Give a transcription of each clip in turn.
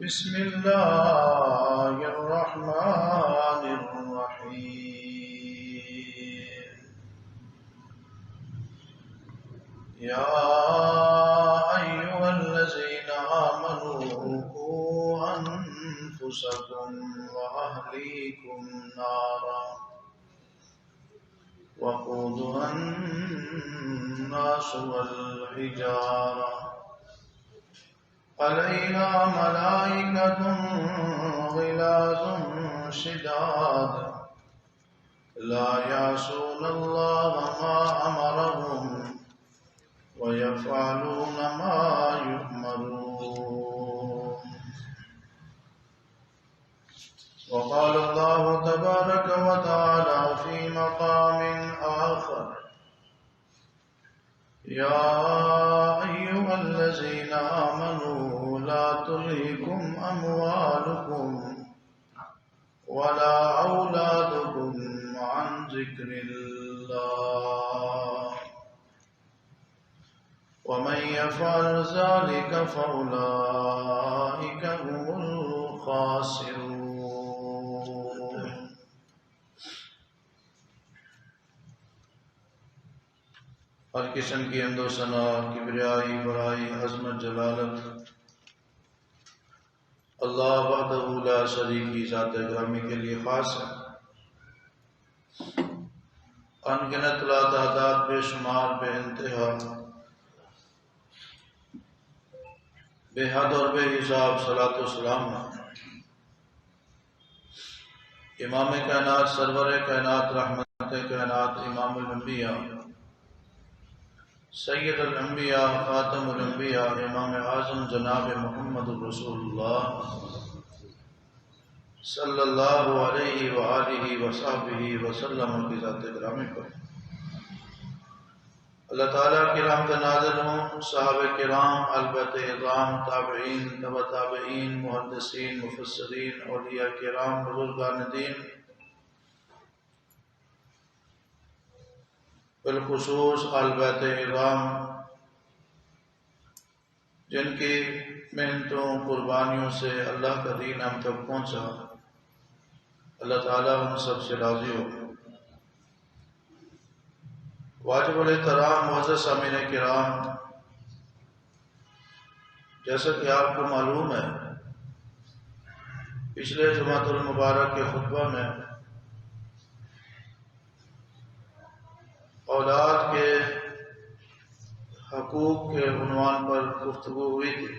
بسم الله الرحمن الرحيم. يا أيها الذين آمنوا قوا أنفسكم وأهليكم نارا وقودها الناس والحجارة عليها ملائكة غلاظ شداد لا يعصون الله ما أمرهم ويفعلون ما يؤمرون. وقال الله تبارك وتعالى في مقام آخر: يا أيها الذين آمنوا لا تلهكم أموالكم ولا أولادكم عن ذكر الله ومن يفعل ذلك فأولئك هم الخاسرون. ہر قسم کی حمد و ثنا، کبریائی، بڑائی، عظمت، جلالت اللہ وحدہ لا شریک کی ذات گرامی کے لیے خاص ہے۔ انگنت لا تعداد، بے شمار، بے انتہا، بے حد اور بے حساب صلاۃ و سلام امام کائنات، سرور کائنات، رحمت کائنات، امام الانبیاء، سید الانبیاء، خاتم الانبیاء، امام اعظم جناب محمد رسول اللہ صلی اللہ علیہ وآلہ وصحبہ وسلم کی ذات گرامی پر اللہ تعالیٰ کی رحمت نازل ہوں۔ صحابہ کرام، اہل بیت اعظام، تابعین، تبع تابعین، محدثین، مفسرین، اولیاء کرام، بزرگان دین، بالخصوص اہل بیت اعظام جن کی محنتوں، قربانیوں سے اللہ کا دین ہم تک پہنچا، اللہ تعالیٰ ہم سب سے راضی ہو۔ واجب الاحترام معزز سامعین کرام، جیسا کہ آپ کو معلوم ہے، پچھلے جمعۃ المبارک کے خطبہ میں اولاد کے حقوق کے عنوان پر گفتگو ہوئی تھی۔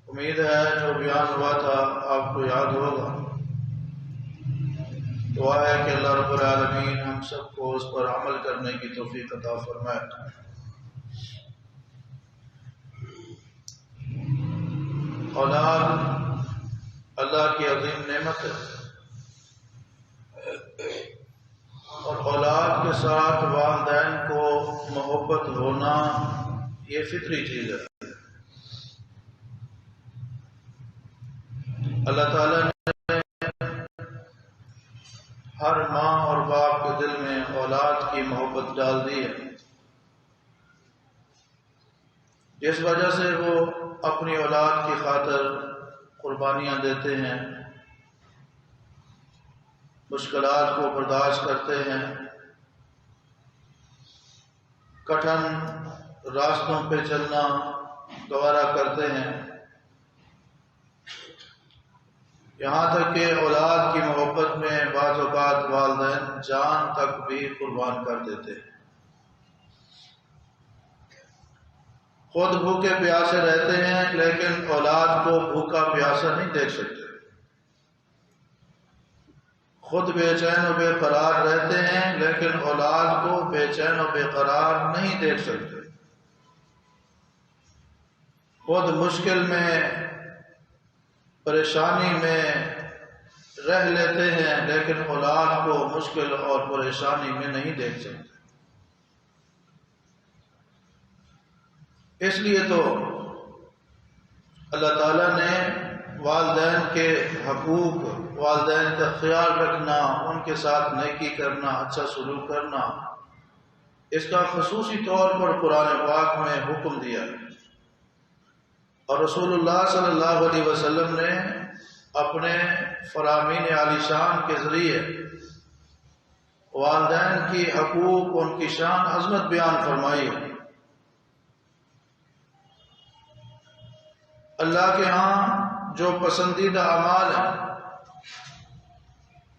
امید ہے جو بیان ہوا تھا آپ کو یاد ہوگا۔ دعا ہے کہ اللہ رب العالمین ہم سب کو اس پر عمل کرنے کی توفیق عطا فرمائے۔ اولاد اللہ کی عظیم نعمت ہے، اور اولاد کے ساتھ والدین کو محبت ہونا یہ فطری چیز ہے۔ اللہ تعالیٰ نے ہر ماں اور باپ کے دل میں اولاد کی محبت ڈال دی ہے، جس وجہ سے وہ اپنی اولاد کی خاطر قربانیاں دیتے ہیں، مشکلات کو برداشت کرتے ہیں، کٹھن راستوں پہ چلنا گوارا کرتے ہیں، یہاں تک کہ اولاد کی محبت میں بعض اوقات والدین جان تک بھی قربان کر دیتے ہیں۔ خود بھوکے پیاسے رہتے ہیں لیکن اولاد کو بھوکا پیاسا نہیں دیکھ سکتے، خود بے چین و بے قرار رہتے ہیں لیکن اولاد کو بے چین و بے قرار نہیں دیکھ سکتے، خود مشکل میں، پریشانی میں رہ لیتے ہیں لیکن اولاد کو مشکل اور پریشانی میں نہیں دیکھ سکتے۔ اس لیے تو اللہ تعالیٰ نے والدین کے حقوق، والدین کا خیال رکھنا، ان کے ساتھ نیکی کرنا، اچھا سلوک کرنا، اس کا خصوصی طور پر قرآن پاک میں حکم دیا ہے۔ اور رسول اللہ صلی اللہ علیہ وسلم نے اپنے فرامین عالی شان کے ذریعے والدین کی حقوق، ان کی شان عظمت بیان فرمائی ہے۔ اللہ کے ہاں جو پسندیدہ اعمال ہیں،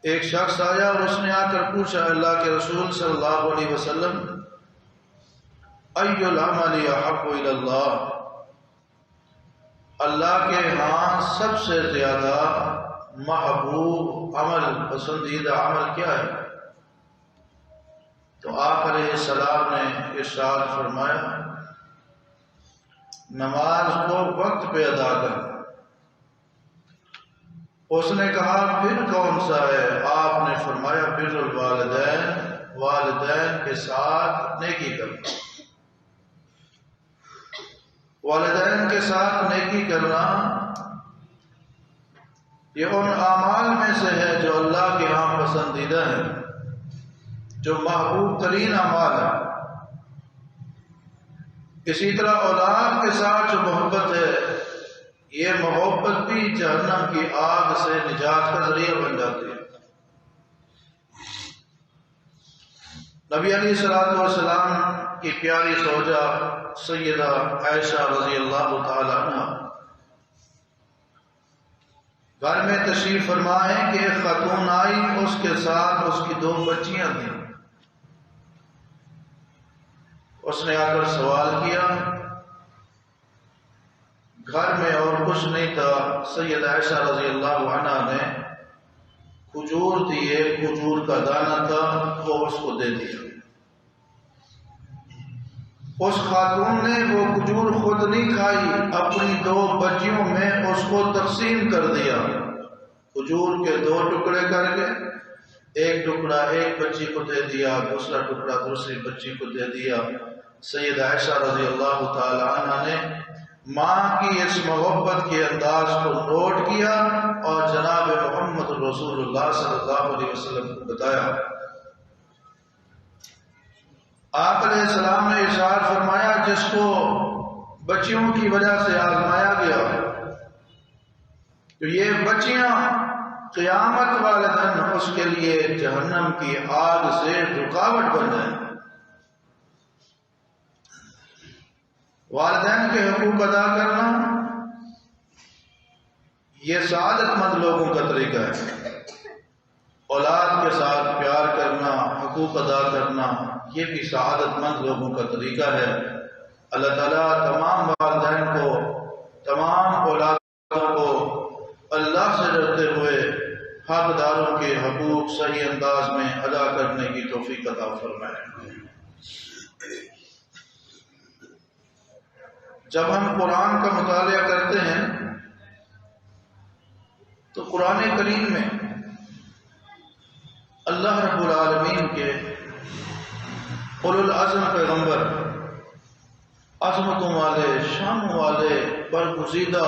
ایک شخص آیا اور اس نے آ کر پوچھا اللہ کے رسول صلی اللہ علیہ وسلم، ای العمل احب الی اللہ، اللہ کے ہاں سب سے زیادہ محبوب عمل، پسندیدہ عمل کیا ہے؟ تو آپ علیہ السلام نے ارشاد فرمایا، نماز کو وقت پہ ادا کرنا۔ اس نے کہا پھر کون سا ہے؟ آپ نے فرمایا بر الوالدین، والدین کے ساتھ نیکی کرنا۔ والدین کے ساتھ نیکی کرنا یہ ان اعمال میں سے ہے جو اللہ کے ہاں پسندیدہ ہیں، جو محبوب ترین اعمال ہے۔ اسی طرح اولاد کے ساتھ جو محبت ہے، یہ محبت بھی جہنم کی آگ سے نجات کا ذریعہ بن جاتی ہے۔ نبی علیہ الصلوۃ والسلام کی پیاری زوجہ سیدہ عائشہ رضی اللہ تعالی عنہ گھر میں تشریف فرما ہے کہ ایک خاتون آئی، اس کے ساتھ اس کی 2 بچیاں تھیں۔ اس نے آ کر سوال کیا، گھر میں اور کچھ نہیں تھا، سیدہ عائشہ رضی اللہ عنہ نے کھجور تھی، ایک کھجور کا دانہ تھا، وہ اس کو دے دیا۔ اس خاتون نے وہ کھجور خود نہیں کھائی، اپنی 2 بچیوں میں اس کو تقسیم کر دیا، کھجور کے 2 ٹکڑے کر کے ایک ٹکڑا ایک بچی کو دے دیا، دوسرا ٹکڑا دوسری بچی کو دے دیا۔ سیدہ عائشہ رضی اللہ تعالی عنہ نے ماں کی اس محبت کے انداز کو نوٹ کیا اور جناب محمد رسول اللہ صلی اللہ علیہ وسلم کو بتایا۔ آپ علیہ السلام نے ارشاد فرمایا، جس کو بچیوں کی وجہ سے آزمایا گیا تو یہ بچیاں قیامت والے دن اس کے لیے جہنم کی آگ سے رکاوٹ بن جائیں۔ والدین کے حقوق ادا کرنا یہ سعادت مند لوگوں کا طریقہ ہے۔ اولاد کے ساتھ پیار کرنا، حقوق ادا کرنا، یہ بھی سعادت مند لوگوں کا طریقہ ہے۔ اللہ تعالیٰ تمام والدین کو، تمام اولادوں کو اللہ سے ڈرتے ہوئے حقداروں کے حقوق صحیح انداز میں ادا کرنے کی توفیق عطا فرمائے۔ جب ہم قرآن کا مطالعہ کرتے ہیں تو قرآن کریم میں اللہ رب العالمین کے اولو العزم پیغمبر، عظمتوں والے، شانوں والے، برگزیدہ،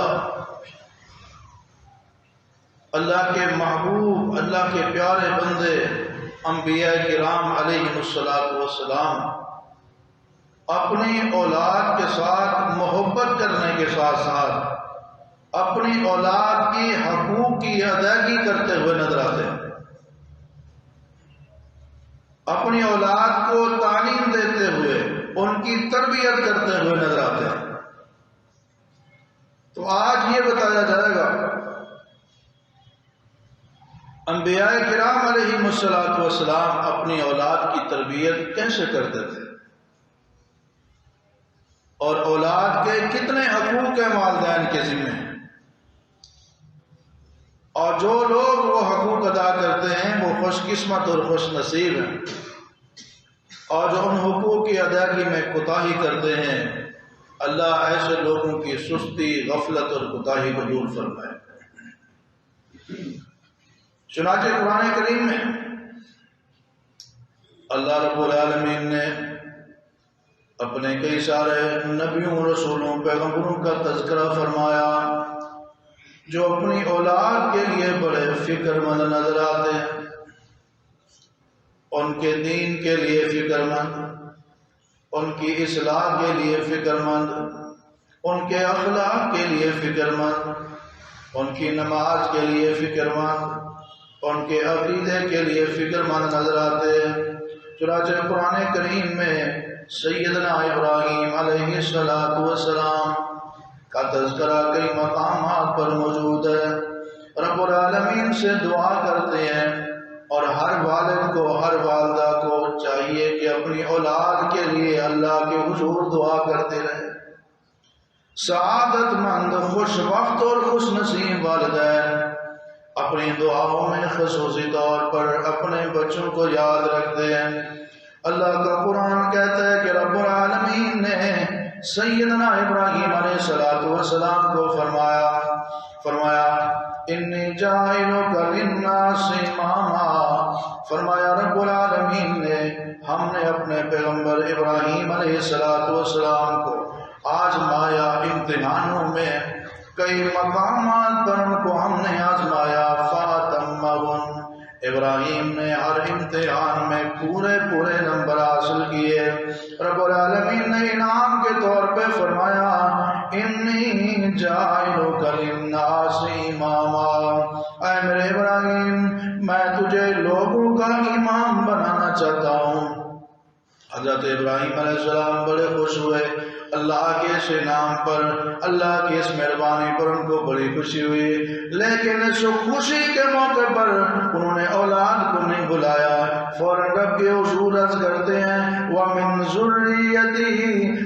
اللہ کے محبوب، اللہ کے پیارے بندے انبیاء کرام علیہم السلام اپنی اولاد کے ساتھ محبت کرنے کے ساتھ ساتھ اپنی اولاد کی حقوق کی ادائیگی کرتے ہوئے نظر آتے ہیں، اپنی اولاد کو تعلیم دیتے ہوئے، ان کی تربیت کرتے ہوئے نظر آتے ہیں۔ تو آج یہ بتایا جائے گا انبیاء کرام علیہم السلام اپنی اولاد کی تربیت کیسے کرتے تھے، اور اولاد کے کتنے حقوق ہیں والدین کے ذمہ، اور جو لوگ وہ حقوق ادا کرتے ہیں وہ خوش قسمت اور خوش نصیب ہیں، اور جو ان حقوق کی ادائیگی میں کوتاہی کرتے ہیں، اللہ ایسے لوگوں کی سستی، غفلت اور کوتاہی کو دور فرمائے۔ چنانچہ قرآن کریم میں اللہ رب العالمین نے اپنے کئی سارے نبیوں، رسولوں، پیغمبروں کا تذکرہ فرمایا جو اپنی اولاد کے لیے بڑے فکر مند نظر آتے ہیں، ان کے دین کے لیے فکر مند، ان کی اصلاح کے لیے فکر مند، ان کے اخلاق کے لیے فکر مند، ان کی نماز کے لیے فکر مند، ان کے عقیدے کے لیے فکر مند نظر آتے ہیں۔ چنانچہ قرآن کریم میں سیدنا ابراہیم علیہ السلام کا تذکرہ کئی مقامات پر موجود ہے۔ رب العالمین سے دعا کرتے ہیں، اور ہر والد کو، ہر والدہ کو چاہیے کہ اپنی اولاد کے لیے اللہ کے حضور دعا کرتے رہے۔ سعادت مند، خوش بخت اور خوش نصیب والدین اپنی دعاؤں میں خصوصی طور پر اپنے بچوں کو یاد رکھتے ہیں۔ اللہ کا قرآن کہتا ہے کہ رب العالمین نے سیدنا ابراہیم علیہ السلام کو فرمایا انی جاعلک للناس اماما، فرمایا رب العالمین نے ہم نے اپنے پیغمبر ابراہیم علیہ السلام کو آزمایا، امتحانوں میں کئی مقامات پر ان کو ہم نے آزمایا، فاتمہن، ابراہیم نے ہر امتحان میں پورے نمبر حاصل کیے۔ رب العالمین نے انعام کے طور پہ فرمایا انی جاعلک للناس اماما، اے میرے ابراہیم میں تجھے لوگوں کا امام بنانا چاہتا ہوں۔ حضرت ابراہیم علیہ السلام بڑے خوش ہوئے، اللہ کے اس انعام پر، اللہ کی اس مہربانی پر ان کو بڑی خوشی ہوئی، لیکن اس خوشی کے موقع پر انہوں نے اولاد کو نہیں بلایا۔ فوراً رب کے حضور عرض کرتے ہیں وَمِن ذُرِّيَّتِهِ،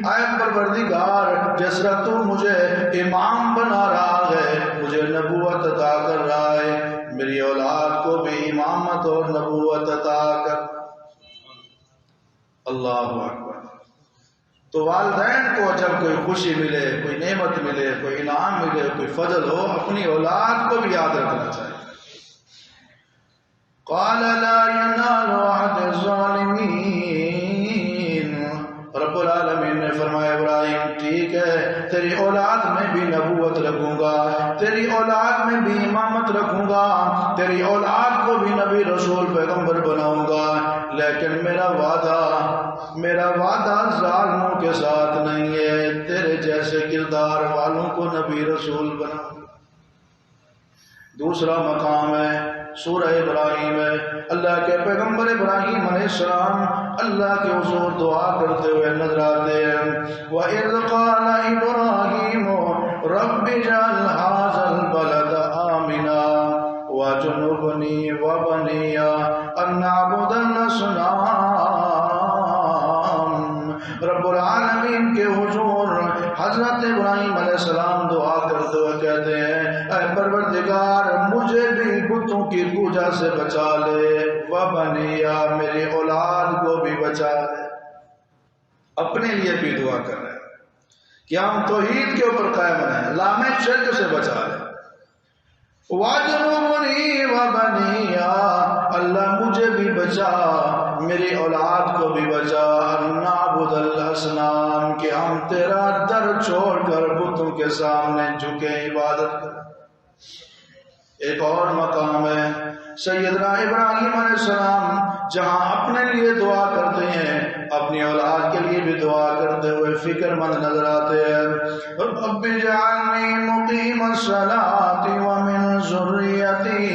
اے پروردگار جس طرح تو مجھے امام بنا رہا ہے، مجھے نبوت عطا کر رہا ہے، میری اولاد کو بھی امامت اور نبوت عطا کر۔ اللہ اکبر۔ تو والدین کو جب کوئی خوشی ملے، کوئی نعمت ملے، کوئی انعام ملے، کوئی فضل ہو، اپنی اولاد کو بھی یاد رکھنا چاہیے۔ قال لا ينال عهد الظالمین، رب العالمین نے فرمایا ابراہیم ٹھیک ہے، تیری اولاد میں بھی نبوت رکھوں گا، تیری اولاد میں بھی امامت رکھوں گا، تیری اولاد کو بھی نبی رسول پیغمبر بناؤں گا، لیکن میرا وعدہ ظالموں کے ساتھ نہیں ہے، تیرے جیسے کردار والوں کو نبی رسول بناؤں گا۔ دوسرا مقام ہے سورہ ابراہیم ہے، اللہ کے پیغمبر ابراہیم علیہ السلام اللہ کے حضور دعا کرتے ہوئے نظر آتے ہیں۔ وَإِذْ قَالَ إِبْرَاهِيمُ رَبِّ اجْعَلْ هَٰذَا الْبَلَدَ آمِنًا وَاجْنُبْنِي وَبَنِيَّ أَن نَّعْبُدَ الْأَصْنَامَ۔ رب العالمین کے حضور حضرت ابراہیم علیہ السلام دعا کرتے ہوئے کہتے ہیں اے پروردگار مجھے بھی بتوں کی پوجا سے بچا لے، وَبَنِيَّ میری اولاد کو بھی بچا لے۔ اپنے لیے بھی دعا کر رہے ہیں کہ ہم توحید کے اوپر قائم رہیں، لام شرک سے بچا لے۔ وَاجْنُبْنِي وَبَنِيَّ اللہ مجھے بھی بچا، میری اولاد کو بھی بچا، ان نعبد الاصنام کہ ہم تیرا در چھوڑ کر بتوں کے سامنے جھکے عبادت کریں۔ ایک اور مقام ہے سیدنا ابراہیم علیہ السلام جہاں اپنے لیے دعا کرتے ہیں، اپنی اولاد کے لیے بھی دعا کرتے ہوئے فکر مند نظر آتے ہیں۔ رب اجعلنی مقیم الصلاۃ ومن ذریتی،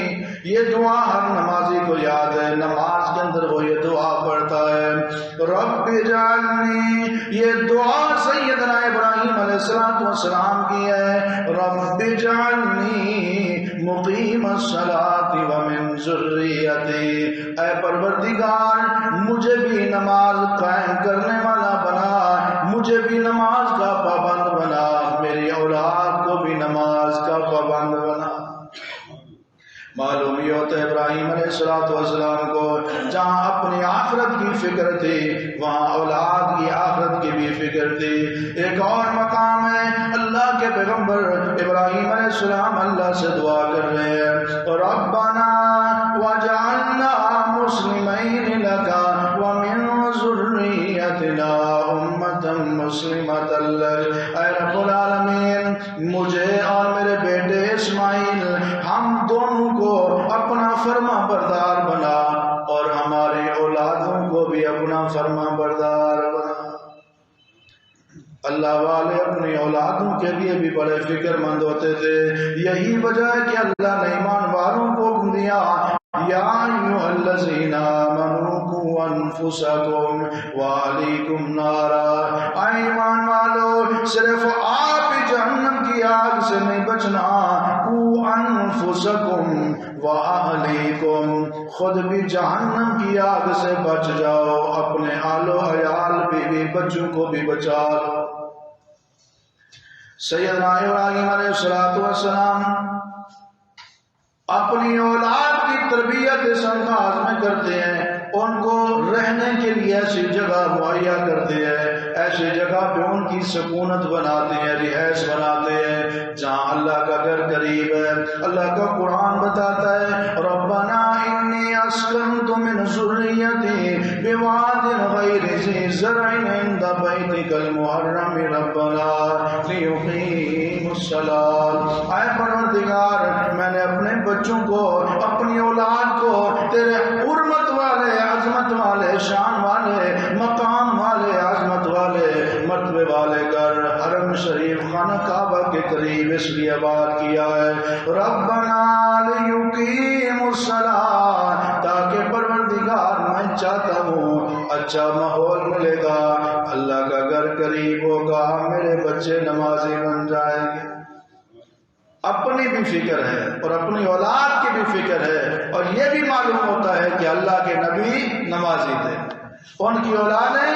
یہ دعا ہر نمازی کو یاد ہے، نماز کے اندر وہ یہ دعا پڑھتا ہے رب اجعلنی، یہ دعا سیدنا ابراہیم علیہ السلام کی ہے، رب اجعلنی مقیم الصلاۃ ومن ذریتی، اے پروردگار مجھے بھی نماز قائم کرنے والا بنا، مجھے بھی نماز کا پابند بنا، میری اولاد کو بھی نماز کا پابند بنا۔ معلوم یہ ہوتا ہے ابراہیم علیہ السلام کو جہاں اپنی آخرت کی فکر تھی وہاں اولاد کی آخرت کی بھی فکر تھی۔ ایک اور مقام ہے اللہ کے پیغمبر ابراہیم علیہ السلام اللہ سے دعا کر رہے ہیں ربنا وجعلنا مسلمین لک ومن ذریتنا امۃ مسلمۃ لک، اے رب العالمین مجھے اور میرے بیٹے اسماعیل ہم دونوں کو اپنا فرما بردار بنا اور ہمارے اولادوں کو بھی اپنا فرما بردار بنا۔ اللہ والے اپنی اولادوں کے لیے بھی بڑے فکر مند ہوتے تھے. یہی وجہ ہے کہ اللہ نے ایمان والوں کو حکم دیا یا ایھا الذین آمنوا قوا انفسکم وعلیکم نارا. اے ایمان والو صرف آپ ہی جہنم کی آگ سے نہیں بچنا. قوا انفسکم واہلیکم خود بھی جہنم کی آگ سے بچ جاؤ, اپنے آل و عیال بیوی بچوں کو بھی بچا لو. سیدنا ابراہیم علیہ السلام اپنی اولاد کی تربیت اس انداز میں کرتے ہیں, ان کو رہنے کے لیے ایسی جگہ مہیا کرتے ہیں, ایسی جگہ پہ ان کی سکونت بناتے ہیں, رہائش بناتے ہیں جہاں اللہ کا گھر قریب ہے. اللہ کا قرآن بتاتا ہے ربنا انی اسکنت من ذریتی بواد غیر ذی زرع عند بیتک المحرم ربنا لیقیموا الصلاۃ. اے پروردگار میں نے اپنے بچوں کو, اپنی اولاد کو تیرے حرمت والے, عظمت والے, شان والے, مقام والے, عظمت والے, مرتبے والے گھر حرم شریف خانہ کعبہ کے قریب اس لیے آباد کیا ہے ربنا لیقیموا الصلاۃ, تاکہ پروردگار میں چاہتا ہوں اچھا ماحول ملے گا, اللہ کا گھر قریب ہوگا, میرے بچے نمازی بن جائیں گے. اپنی بھی فکر ہے اور اپنی اولاد کی بھی فکر ہے, اور یہ بھی معلوم ہوتا ہے کہ اللہ کے نبی نمازی تھے, ان کی اولادیں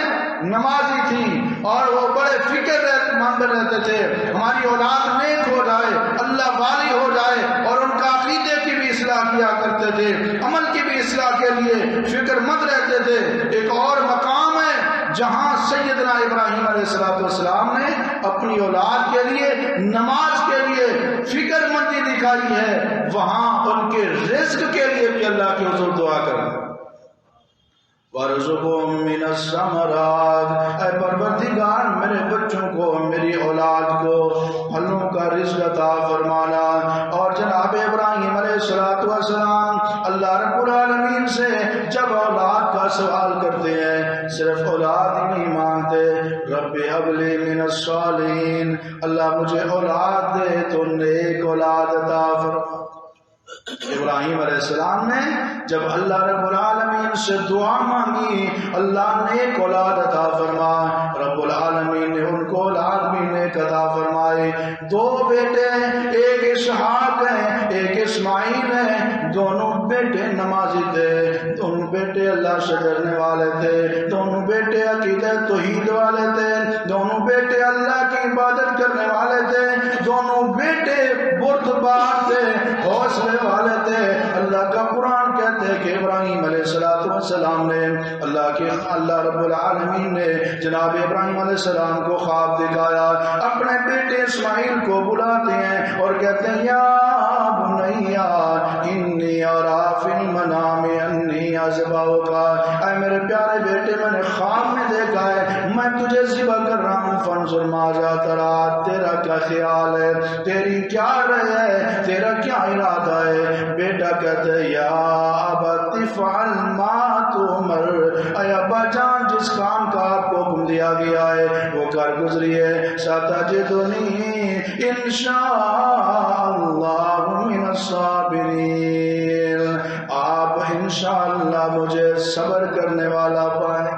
نمازی تھیں اور وہ بڑے فکر مند رہتے تھے ہماری اولاد نیک ہو جائے, اللہ والی ہو جائے, اور ان کا عقیدے کی بھی اصلاح کیا کرتے تھے, عمل کی بھی اصلاح کے لیے فکر مند رہتے تھے. ایک اور مقام ہے جہاں سیدنا ابراہیم علیہ السلام نے اپنی اولاد کے لیے, نماز کے لیے فکر مندی دکھائی ہے, وہاں ان کے رزق کے لیے بھی اللہ کے حضور دعا کریں وَارْزُقْهُم مِّنَ الثَّمَرَاتِ. اے پروردگار میرے بچوں کو, میری اولاد کو پھلوں کا رزق عطا فرمانا. اور جناب ابراہیم علیہ السلام اللہ رب العالمین سے جب اولاد کا سوال کرتے ہیں, صرف اولاد ہی نہیں مانگتے, رب هب لی من الصالحین, اللہ مجھے اولاد دے تو نیک اولاد عطا فرما. ابراہیم علیہ السلام نے جب اللہ رب العالمین سے دعا مانگی, اللہ نیک اولاد عطا فرما. رب العالمین نے ان کو اولاد بھی نیک عطا فرمائے. 2 بیٹے, ایک اسحاق ہے, ایک اسماعیل ہے, دونوں بیٹے نمازی تھے, دونوں بیٹے اللہ سے ڈرنے والے تھے, دونوں بیٹے عقیدہ توحید والے تھے, دونوں بیٹے اللہ کی عبادت کرنے والے تھے, دونوں بیٹے بردبار تھے, حوصلے والے تھے. اللہ کا قرآن کہتے ہیں کہ ابراہیم علیہ السلام نے اللہ رب العالمین نے جناب ابراہیم علیہ السلام کو خواب دکھایا. اپنے بیٹے اسماعیل کو بلاتے ہیں اور کہتے ہیں یا بنیا انی ارا فی المنام انی اذبحک. اے میرے پیارے بیٹے, میں نے خواب میں دیکھا ہے میں تجھے ذبح کر رہا ہوں, فانظر ماذا تری, تیرا کیا خیال ہے, تیری کیا رائے ہے, تیرا کیا ارادہ ہے. بیٹا کہتے ہیں یا ابت افعل ما تؤمر, اے ابا جان جس کام کا آپ کو حکم دیا گیا ہے وہ کر گزریے. ستجدنی انشاء اللہ من الصابرین, آپ انشاءاللہ مجھے صبر کرنے والا پائیں.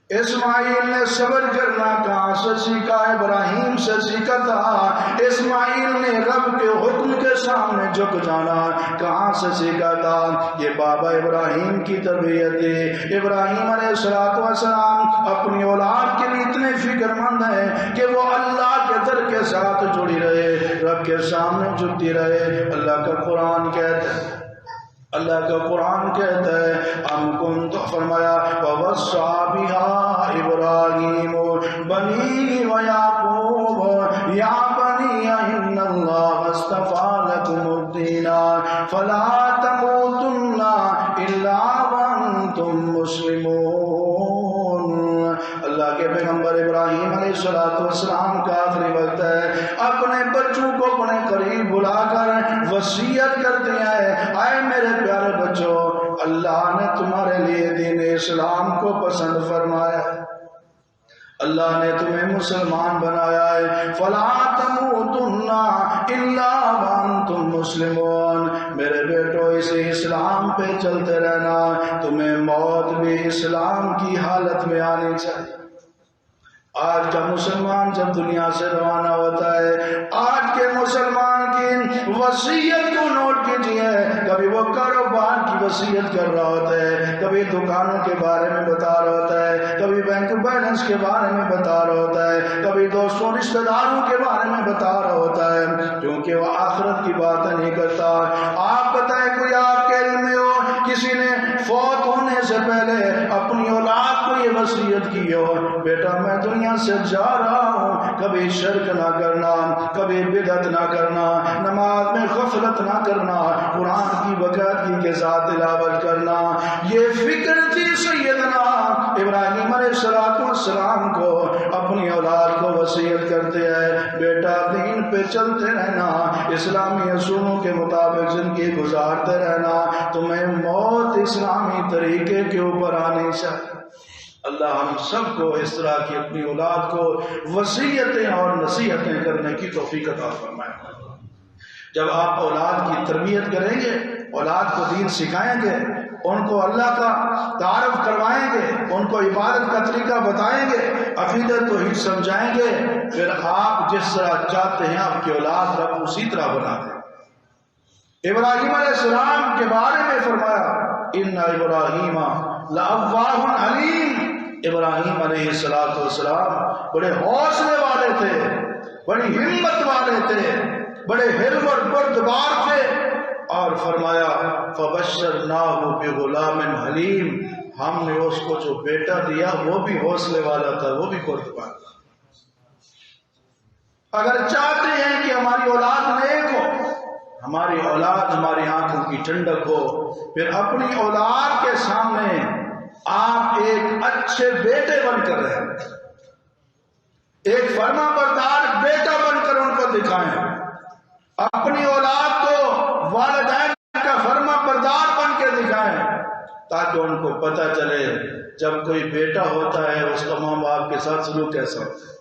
اسماعیل نے صبر کرنا کہاں سے سیکھا؟ ابراہیم سے سیکھا تھا. اسماعیل نے رب کے حکم کے سامنے جھک جانا کہاں سے سیکھا تھا؟ یہ بابا ابراہیم کی تربیت تھی. ابراہیم علیہ السلام اپنی اولاد کے لیے اتنے فکر مند ہیں کہ وہ اللہ کے در کے ساتھ جڑی رہے, رب کے سامنے جھکتی رہے. اللہ کا قرآن کہتا ہے ہم کن تو فرمایا وَوَصَّى بِهَا إِبْرَاهِيمُ بَنِيهِ وَيَعْقُوبُ يَا بَنِيَّ إِنَّ اللَّهَ اصْطَفَىٰ لَكُمُ الدِّينَ فَلَا تَمُوتُنَّ إِلَّا وَأَنتُم مُّسْلِمُونَ. اللہ کے پیغمبر ابراہیم علیہ السلام کا آخری وقت ہے, اپنے بچوں کو اپنے قریب بلا کر وصیت کرتے ہیں اے میرے پیارے بچوں, اللہ نے تمہارے لیے دین اسلام کو پسند فرمایا, اللہ نے تمہیں مسلمان بنایا ہے، فلا تموتن الا وانتم مسلمون، میرے بیٹو اسی اسلام پہ چلتے رہنا، تمہیں موت بھی اسلام کی حالت میں آنی چاہیے۔ آج کا مسلمان جب دنیا سے روانہ ہوتا ہے، آج کے مسلمان کی وصیت کو نوٹ کیجئے، کبھی وہ کاروبار کی وصیت کر رہا ہوتا ہے، کبھی دکانوں کے بارے میں بتا رہا ہوتا ہے، کبھی بینک بیلنس کے بارے میں بتا رہا ہوتا ہے، کبھی دوستوں رشتہ داروں کے بارے میں بتا رہا ہوتا ہے، کیونکہ وہ آخرت کی باتیں نہیں کرتا۔ آپ بتائیں کوئی آپ کے علم میں ہو کسی نے فوت ہونے سے پہلے اپنی اولاد کو یہ وصیت کی ہو، بیٹا میں دنیا سے جا رہا ہوں، کبھی شرک نہ کرنا، کبھی بدعت نہ کرنا، نماز میں غفلت نہ کرنا، قرآن کی باقاعدگی کے ساتھ تلاوت کرنا، یہ فکر تھی سیدنا ابراہیم علیہ السلام کو، اپنی اولاد کو وصیت کرتے ہیں بیٹا دین پہ چلتے رہنا، اسلامی اصولوں کے مطابق زندگی گزارتے رہنا، تمہیں موت اسلامی طریقے کے اوپر آنی چاہیے۔ اللہ ہم سب کو اس طرح کی اپنی اولاد کو وصیتیں اور نصیحتیں کرنے کی توفیق عطا فرمائے۔ جب آپ اولاد کی تربیت کریں گے، اولاد کو دین سکھائیں گے، ان کو اللہ کا تعارف کروائیں گے، ان کو عبادت کا طریقہ بتائیں گے، عقیدت توحید سمجھائیں گے، پھر آپ جس طرح چاہتے ہیں آپ کی اولاد رب اسی طرح بنا دیں۔ ابراہیم علیہ السلام کے بارے میں فرمایا ان ابراہیم لأواہ حلیم، ابراہیم علیہ السلام بڑے حوصلے والے تھے، بڑی ہمت والے تھے، بڑے حلم اور بردبار تھے، اور فرمایا فبشرناہ بغلام حلیم، ہم نے اس کو جو بیٹا دیا وہ بھی حوصلے والا تھا، وہ بھی بردبار تھا۔ اگر چاہتے ہیں کہ ہماری اولاد نیک ہو، ہماری اولاد ہماری آنکھوں کی ٹھنڈک ہو، پھر اپنی اولاد کے سامنے آپ ایک اچھے بیٹے بن کر رہیں، ایک فرما بردار بیٹا بن کر ان کو دکھائیں، اپنی اولاد کو والدین کا فرما بردار بن کے دکھائیں، تاکہ ان کو پتہ چلے جب کوئی بیٹا ہوتا ہے اس کا ماں باپ کے ساتھ سلوک کیسا ہوتا ہے۔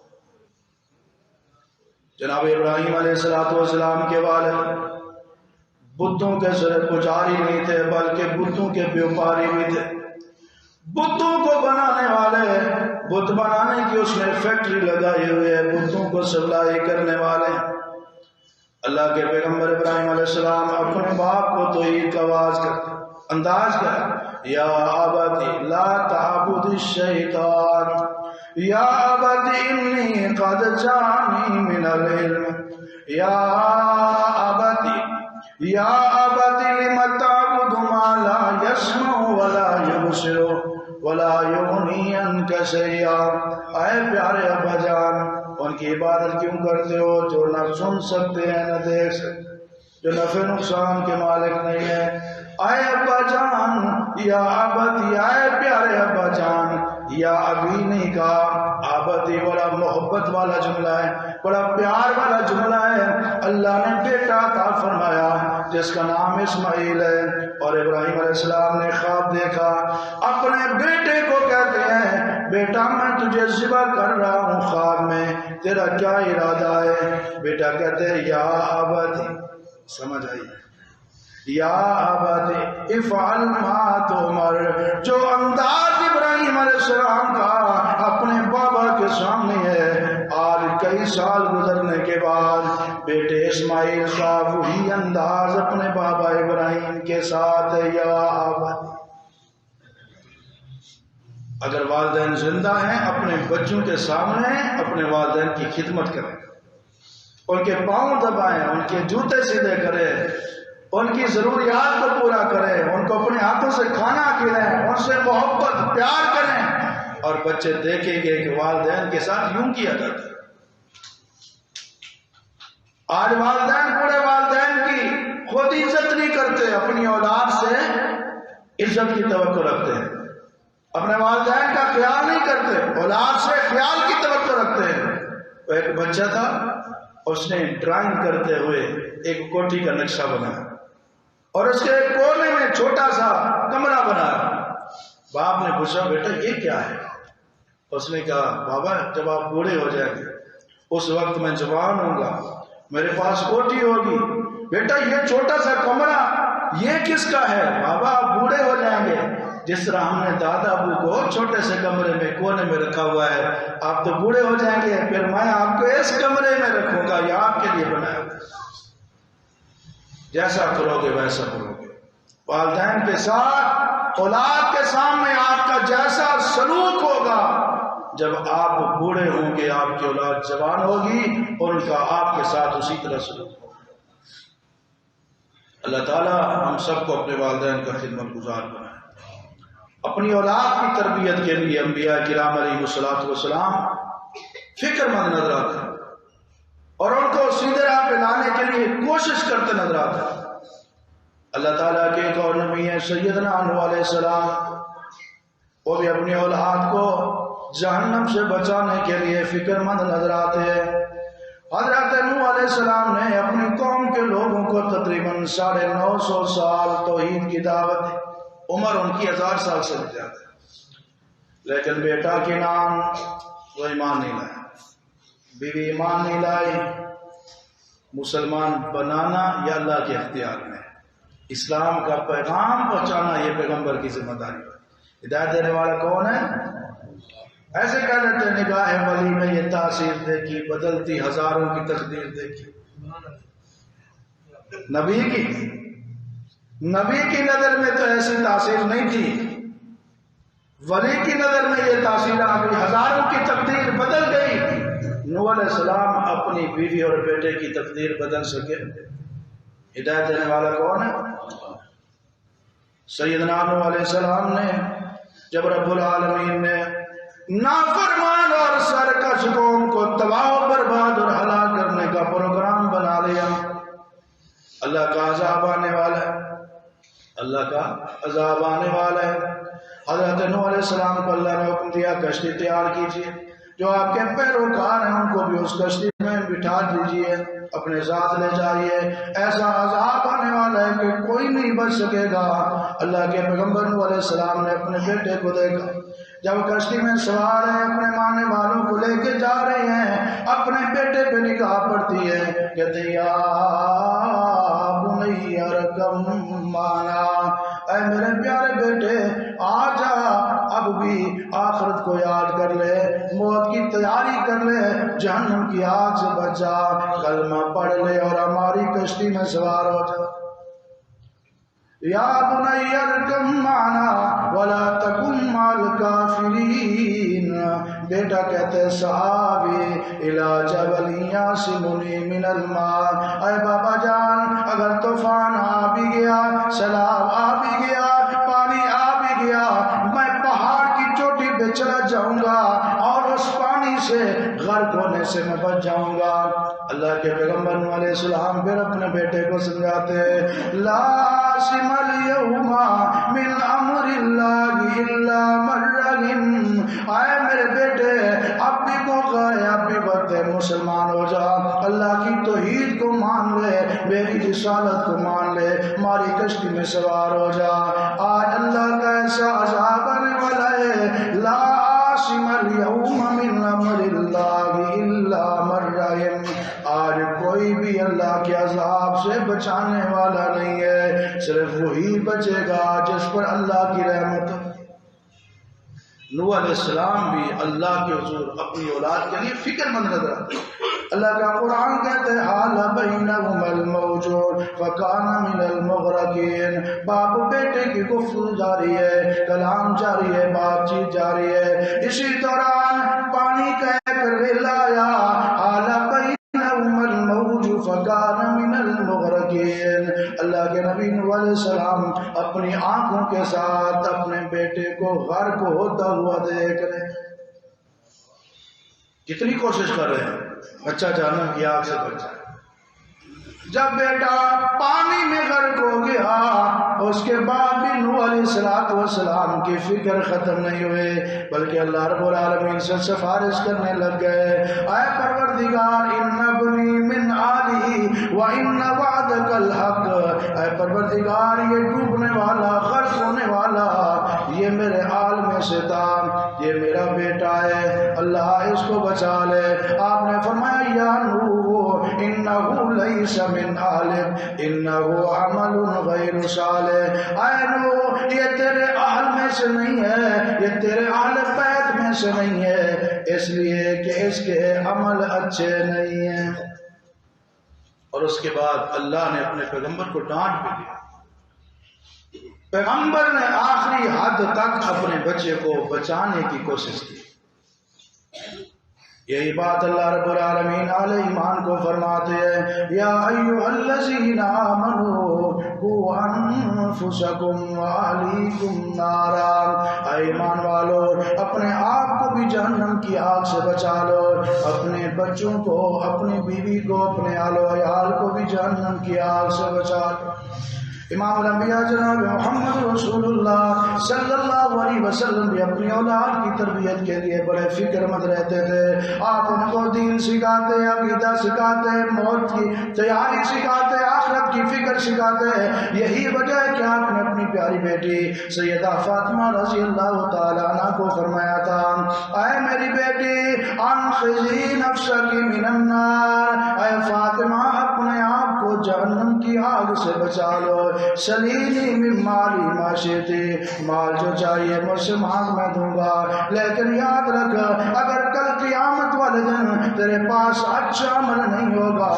جناب ابراہیم علیہ السلام کے والد بتوں کے سر پجاری نہیں تھے، بلکہ بتوں کے بیوپاری بھی تھے، بتوں کو بنانے والے، بت بنانے کی اس نے فیکٹری لگائی ہوئی ہے، بتوں کو سپلائی کرنے والے۔ اللہ کے پیغمبر ابراہیم علیہ السلام اپنے باپ کو توحید کا انداز کر، یا ابتی لا تعبد الشیطان، یا ابت انی قد جانی من العلم، یا ابتی لم تعبد ما لا يسمع ولا يبصر ولا یغنی عنک شیئا، اے پیارے ابا جان ان کی عبادت کیوں کرتے ہو جو نہ سن سکتے ہیں نہ دیکھ سکتے، جو نفع نقصان کے مالک نہیں ہے۔ اے ابا جان، یا ابتی، اے پیارے ابا جان، یا ابھی نہیں کہا، ابتی بڑا محبت والا جملہ ہے، بڑا پیار والا جملہ ہے۔ اللہ نے بیٹا عطا فرمایا جس کا نام اسماعیل ہے، اور ابراہیم علیہ السلام نے خواب دیکھا، اپنے بیٹے کو کہتے ہیں بیٹا میں تجھے ذبح کر رہا ہوں، خواب میں تیرا کیا ارادہ ہے؟ بیٹا کہتے ہیں یا ابتی، سمجھ آئی، یا ابتی افعل ما تؤمر، جو انداز ابراہیم علیہ السلام کا اپنے بابا کے سامنے ہے، آج کئی سال گزرنے کے بعد بیٹے اسماعیل کا وہی انداز اپنے بابا ابراہیم کے ساتھ ہے، یا ابتی۔ اگر والدین زندہ ہیں اپنے بچوں کے سامنے اپنے والدین کی خدمت کریں، ان کے پاؤں دبائیں، ان کے جوتے سیدھے کریں، ان کی ضروریات کو پورا کریں، ان کو اپنے ہاتھوں سے کھانا کھلائیں، ان سے محبت پیار کریں، اور بچے دیکھیں گے کہ والدین کے ساتھ یوں کیا جاتا ہے۔ آج والدین بوڑھے والدین کی خود عزت نہیں کرتے، اپنی اولاد سے عزت کی توقع رکھتے ہیں، اپنے والدین کا خیال نہیں کرتے، اولاد سے خیال کی توقع رکھتے ہیں۔ وہ ایک بچہ تھا، اس نے ڈرائنگ کرتے ہوئے ایک کوٹھی کا نقشہ بنایا اور اس کے ایک کونے میں چھوٹا سا کمرہ بنایا۔ باپ نے پوچھا بیٹا یہ کیا ہے؟ اس نے کہا بابا جب آپ بوڑھے ہو جائیں گے اس وقت میں جوان ہوں گا، میرے پاس کوٹھی ہوگی، بیٹا یہ چھوٹا سا کمرہ یہ کس کا ہے؟ بابا آپ بوڑھے ہو جائیں گے، جس طرح ہم نے دادا ابو کو چھوٹے سے کمرے میں کونے میں رکھا ہوا ہے، آپ تو بوڑھے ہو جائیں گے، پھر میں آپ کو اس کمرے میں رکھوں گا، یہ آپ کے لیے بنایا ہوا ہے، جیسا کرو گے ویسا کرو گے۔ والدین کے ساتھ اولاد کے سامنے آپ کا جیسا سلوک ہوگا، جب آپ بوڑھے ہوں گے آپ کی اولاد جوان ہوگی اور ان کا آپ کے ساتھ اسی طرح سلوک ہوگا۔ اللہ تعالیٰ ہم سب کو اپنے والدین کا خدمت گزار بنائے۔ اپنی اولاد کی تربیت کے لیے انبیاء کرام علیہ الصلوۃ والسلام فکر مند نظر آتے ہیں اور ان کو سیدھے راہ پہ لانے کے لیے کوشش کرتے نظر آتے ہیں۔ اللہ تعالیٰ کے ایک اور نبی ہیں سیدنا نوح علیہ السلام، وہ بھی اپنی اولاد کو جہنم سے بچانے کے لیے فکر مند نظر آتے ہیں۔ حضرت نوح علیہ السلام نے اپنی قوم کے لوگوں کو تقریباً 950 سال توحید کی دعوت دی، عمر ان کی 1000 سال سے بھی زیادہ ہے، لیکن بیٹا کے نام وہ ایمان نہیں لایا، بیوی ایمان نہیں لائی۔ مسلمان بنانا یہ اللہ کے اختیار میں ہے، اسلام کا پیغام پہنچانا یہ پیغمبر کی ذمہ داری ہے۔ ہدایت دینے والا کون ہے؟ ایسے کہہ لیتے ہیں نگاہ ولی میں یہ تاثیر دیکھی، بدلتی ہزاروں کی تقدیر دیکھی۔ نبی کی نظر میں تو ایسی تاثیر نہیں تھی، ولی کی نظر میں یہ تاثیر آ گئی، ہزاروں کی تقدیر بدل گئی۔ نوح علیہ السلام اپنی بیوی اور بیٹے کی تقدیر بدل سکے؟ ہدایت دینے والا کون ہے؟ سیدنا نوح علیہ السلام نے جب رب العالمین نے نافرمان اور سرکش قوم کو تباہ و برباد اور ہلاک کرنے کا پروگرام بنا لیا، اللہ کا عذاب آنے والا ہے، اللہ کا عذاب آنے والا ہے۔ حضرت نوح علیہ السلام کو اللہ نے حکم دیا کشتی تیار کیجیے، جو آپ کے پیروکار ہیں ان کو بھی اس کشتی میں بٹھا دیجیے، اپنے ساتھ لے جائیے، ایسا عذاب آنے والا ہے کہ کوئی نہیں بچ سکے گا۔ اللہ کے پیغمبر نوح علیہ السلام نے اپنے بیٹے کو دیکھا، جب کشتی میں سوار ہیں اپنے ماننے والوں کو لے کے جا رہے ہیں، اپنے بیٹے پہ نگاہ پڑتی ہے، کہتے ہیں یا بنی ارکم معنا، اے میرے پیارے بیٹے آ جا، اب بھی آخرت کو یاد کر لے، موت کی تیاری کر لے، جہنم کی آگ سے بچ جا، کلمہ پڑھ لے اور ہماری کشتی میں سوار ہو جا۔ یا بنی ارکم معنا ولا تکن مع الکافرین، بیٹا کہتے صحابی الی جبل یعصمنی من الماء، اے بابا جان اگر طوفان آ بھی گیا، سیلاب آ بھی گیا، پانی آ بھی گیا، میں پہاڑ کی چوٹی پہ چلا جاؤں گا اور اس پانی سے غرق ہونے سے میں بچ جاؤں گا۔ اللہ کے پیغمبر نوح علیہ السلام پھر اپنے بیٹے کو سمجھاتے ہیں لا عاصم اليوم من امر اللہ الا من رحم، آئے میرے بیٹے اب بھی موقع ہے، اب بھی وقت ہے، مسلمان ہو جا، اللہ کی توحید کو مان لے، میری رسالت کو مان لے، ہماری کشتی میں سوار ہو جا۔ آج اللہ کا ایسا عذاب آنے والا ہے، لا عاصم اليوم من امر اللہ الا من رحم، آج کوئی بھی اللہ کے عذاب سے بچانے والا نہیں ہے، صرف وہی بچے گا جس پر اللہ کی رحمت۔ نوح علیہ السلام بھی اللہ کے حضور اپنی اولاد کے لیے فکر مند نظر آتے۔ اللہ کا قرآن کہتے ہیں حال بینہم الموج فکان من المغرقین، باپ بیٹے کی گفتگو جاری ہے، کلام جاری ہے، بات چیت جاری ہے، اسی دوران پانی کہہ کر ریلا آیا، حال بینہم الموج فکان من المغرقین۔ اللہ کے نبی نوح علیہ السلام اپنی آنکھوں کے ساتھ اپنے بیٹے کو غرق ہوتا ہوا دیکھ رہے، کتنی کوشش کر رہے ہیں بچہ جہنم کی آگ سے بچ جائے۔ جب بیٹا پانی میں غرق ہو گیا اس کے بعد بھی نوح علیہ السلام کی فکر ختم نہیں ہوئے، بلکہ اللہ رب العالمین سے سفارش کرنے لگ گئے، اے پروردگار ان ابنی من آلی و ان وعدک الحق، اے پروردگار یہ ڈوبنے والا غرق ہونے والا یہ میرے آل میں سے تھا، یہ میرا بیٹا ہے، اس کو بچا لے۔ آپ نے فرمایا یا نوح انہ لیس من اہلک انہ عمل غیر صالح، اے نوح یہ تیرے اہل میں سے نہیں ہے، یہ تیرے اہل بیت میں سے نہیں ہے، اس لیے کہ اس کے عمل اچھے نہیں ہیں۔ اور اس کے بعد اللہ نے اپنے پیغمبر کو ڈانٹ بھی دیا۔ پیغمبر نے آخری حد تک اپنے بچے کو بچانے کی کوشش کی۔ یہی بات اللہ رب العالمین آل ایمان کو فرماتے ہیں، یا ایھا الذین آمنوا قوا انفسکم واہلیکم نارا، اے ایمان والو اپنے آپ کو بھی جہنم کی آگ سے بچا لو، اپنے بچوں کو، اپنی بیوی کو، اپنے آل و عیال کو بھی جہنم کی آگ سے بچا لو۔ امام الانبیاء جناب محمد رسول اللہ صلی اللہ علیہ وسلم بھی اپنی اولاد کی تربیت کے لیے بڑے فکر مند رہتے تھے۔ آپ ان کو دین سکھاتے، عقیدہ سکھاتے، موت کی تیاری سکھاتے، آخرت کی فکر سکھاتے۔ یہی وجہ ہے کہ آپ نے اپنی پیاری بیٹی سیدہ فاطمہ رضی اللہ تعالیٰ عنہ کو فرمایا تھا، اے میری بیٹی انقذی نفسک من النار، اے فاطمہ اپنے آپ کو جہنم کی آگ سے بچا لو، سلیلی من مالی ما شئتی، مال جو چاہیے مجھ سے مانگ میں دوں گا، لیکن یاد رکھ اگر کل قیامت والے دن تیرے پاس اچھا عمل نہیں ہوگا،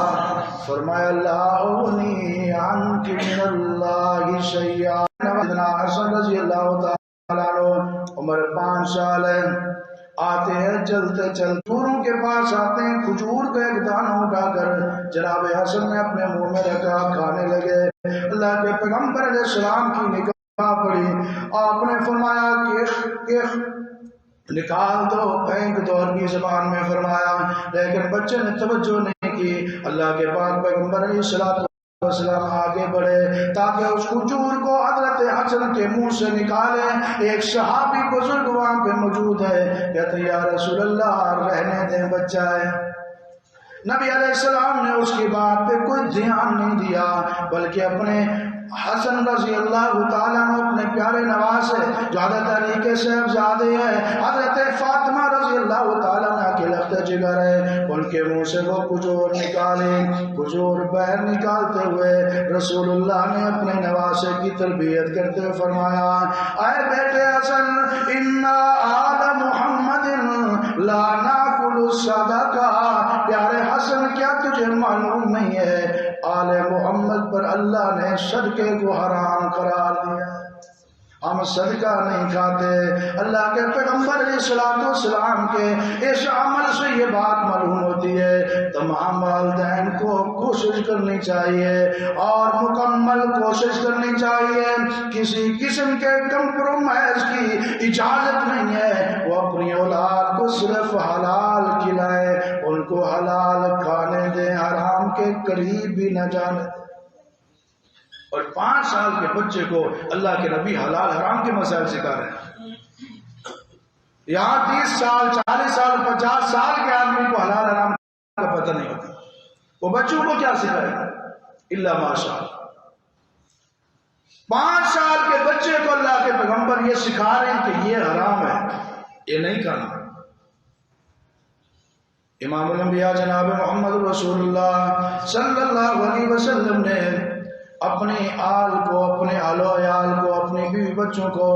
فرمایا اللہ اغنی عنک من اللہ شیئا۔ سیدنا حسن رضی اللہ تعالیٰ عنہ عمر 5 سال ہے، آتے ہیں چلتے چلتے کھجوروں کے پاس آتے ہیں، کھجور کا ایک دانہ اٹھا کر جناب حسن نے اپنے منہ میں رکھا، کھانے لگے۔ اللہ کے پیغمبر علیہ السلام کی نگاہ پڑی، آپ نے فرمایا کہ نکال دو، پھینک دو، عربی زبان میں فرمایا، لیکن بچے نے توجہ نہیں کی۔ اللہ کے پاک پیغمبر علیہ السلام آگے بڑھے تاکہ اس کھجور کو حضرت حسن کے منہ سے نکالیں۔ ایک صحابی بزرگ وہاں پہ موجود ہے، کہتے ہیں یا رسول اللہ رہنے دیں، بچہ ہے۔ نبی علیہ السلام نے اس کی بات پہ کوئی دھیان نہیں دیا، بلکہ اپنے حسن رضی اللہ تعالیٰ نے اپنے پیارے نواز ہے جو حضرت علی کے صاحبزادے ہیں، حضرت فاطمہ رضی اللہ تعالیٰ عنہ کے لخت جگر ہے، ان کے منہ سے وہ کھجور نکالے۔ کھجور باہر نکالتے ہوئے رسول اللہ نے اپنے نواسے کی تربیت کرتے ہوئے فرمایا، اے بیٹے حسن انا آل محمد لا ناکل الصدقہ، پیارے حسن کیا تجھے معلوم نہیں ہے آل محمد پر اللہ نے صدقے کو حرام قرار دیا، ہم صدقہ نہیں کھاتے۔ اللہ کے پیغمبر علیہ السلام کے اس عمل سے یہ بات معلوم ہوتی ہے تمام والدین کو کوشش کرنی چاہیے اور مکمل کوشش کرنی چاہیے، کسی قسم کے کمپرومائز کی اجازت نہیں ہے۔ وہ اپنی اولاد کو صرف حلال کھلائے، ان کو حلال کھانے دیں، حرام کے قریب بھی نہ جانے۔ اور 5 سال کے بچے کو اللہ کے نبی حلال حرام کے مسائل سکھا رہے ہیں۔ یہاں 30 سال 40 سال 50 سال کے آدمی کو حلال حرام کا پتہ نہیں ہوتا، وہ بچوں کو کیا سکھائے الا ماشاء اللہ۔ 5 سال کے بچے کو اللہ کے پیغمبر یہ سکھا رہے ہیں کہ یہ حرام ہے، یہ نہیں کرنا۔ امام الانبیاء جناب محمد رسول اللہ صلی اللہ علیہ وسلم نے اپنے آل کو، اپنے آل و عیال کو، اپنے بیوی بچوں کو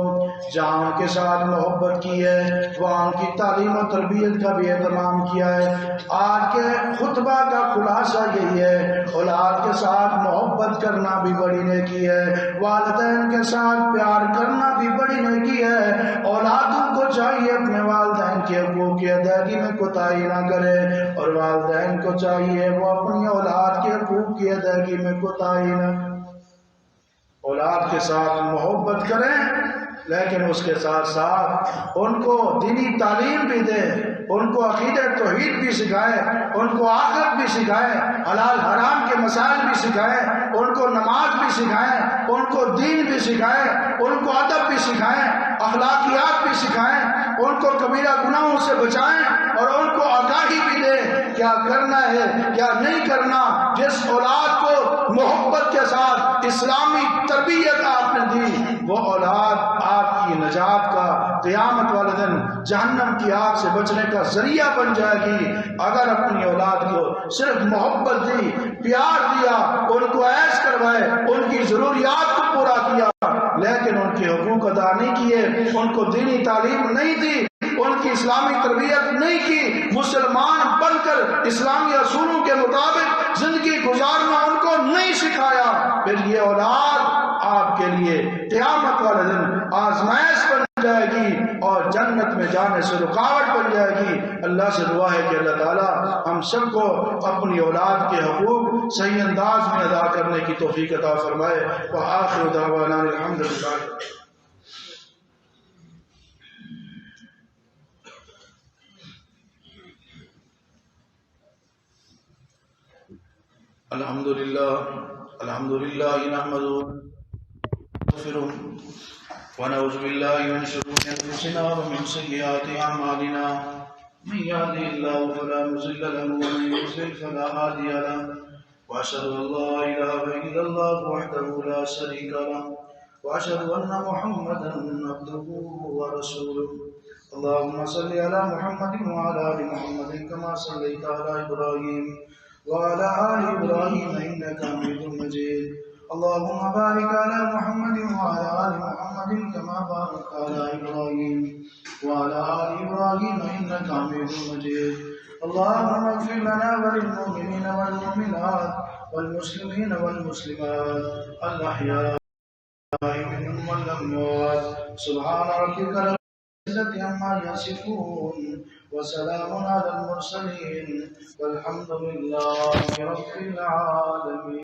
جہاں ان کے ساتھ محبت کی ہے وہاں ان کی تعلیم و تربیت کا بھی اہتمام کیا ہے۔ آج کے خطبہ کا خلاصہ یہی ہے، اولاد کے ساتھ محبت کرنا بھی بڑی نیکی ہے، والدین کے ساتھ پیار کرنا بھی بڑی نیکی ہے۔ اولادوں کو چاہیے اپنے والدین کے حقوق کی ادائیگی میں کوتاہی نہ کرے، اور والدین کو چاہیے وہ اپنی اولاد کے حقوق کی ادائیگی میں کوتاہی نہ کرے۔ اولاد کے ساتھ محبت کریں، لیکن اس کے ساتھ ساتھ ان کو دینی تعلیم بھی دیں، ان کو عقیدہ توحید بھی سکھائیں، ان کو آخرت بھی سکھائیں، حلال حرام کے مسائل بھی سکھائیں، ان کو نماز بھی سکھائیں، ان کو دین بھی سکھائیں، ان کو ادب بھی سکھائیں، اخلاقیات بھی سکھائیں، ان کو کبیرہ گناہوں سے بچائیں، اور ان کو آگاہی بھی دیں کیا کرنا ہے کیا نہیں کرنا۔ جس اولاد کو محبت کے ساتھ اسلامی تربیت آپ نے دی وہ اولاد آپ کی نجات کا، قیامت والے دن جہنم کی آگ سے بچنے کا ذریعہ بن جائے گی۔ اگر اپنی اولاد کو صرف محبت دی، پیار دیا، ان کو عیش کروائے، ان کی ضروریات کو پورا کیا، لیکن ان کے حقوق ادا نہیں کیے، ان کو دینی تعلیم نہیں دی، ان کی اسلامی تربیت نہیں کی، مسلمان بن کر اسلامی اصولوں کے مطابق زندگی گزارنا ان کو نہیں سکھایا، پھر یہ اولاد آپ کے لیے قیامت والے دن آزمائش بن جائے گی اور جنت میں جانے سے رکاوٹ بن جائے گی۔ اللہ سے دعا ہے کہ اللہ تعالی ہم سب کو اپنی اولاد کے حقوق صحیح انداز میں ادا کرنے کی توفیق عطا فرمائے۔ وآخر دعوانا الحمدللہ۔ الحمدللہ نحمدہ ونستغفرہ ونعوذ باللہ من شرور انفسنا ومن سیئات اعمالنا، من یهده اللہ فلا مضل له ومن یضلل فلا ہادی له، واشهد ان لا الہ الا اللہ وحدہ لا شریک له، واشهد ان محمدا عبدہ ورسولہ۔ اللهم صل على محمد وعلى آل محمد كما صليت على إبراهيم وعلى آل إبراهيم إنك حميد مجيد۔ اللهم بارك على محمد وعلى آل محمد كما باركت على إبراهيم وعلى آل إبراهيم إنك حميد مجيد۔ اللهم اغفر لنا وللمؤمنين والمؤمنات والمسلمين والمسلمات الأحياء منهم والأموات، سبحان ربك رب العزة عما يصفون وسلام على المرسلين والحمد لله رب العالمين۔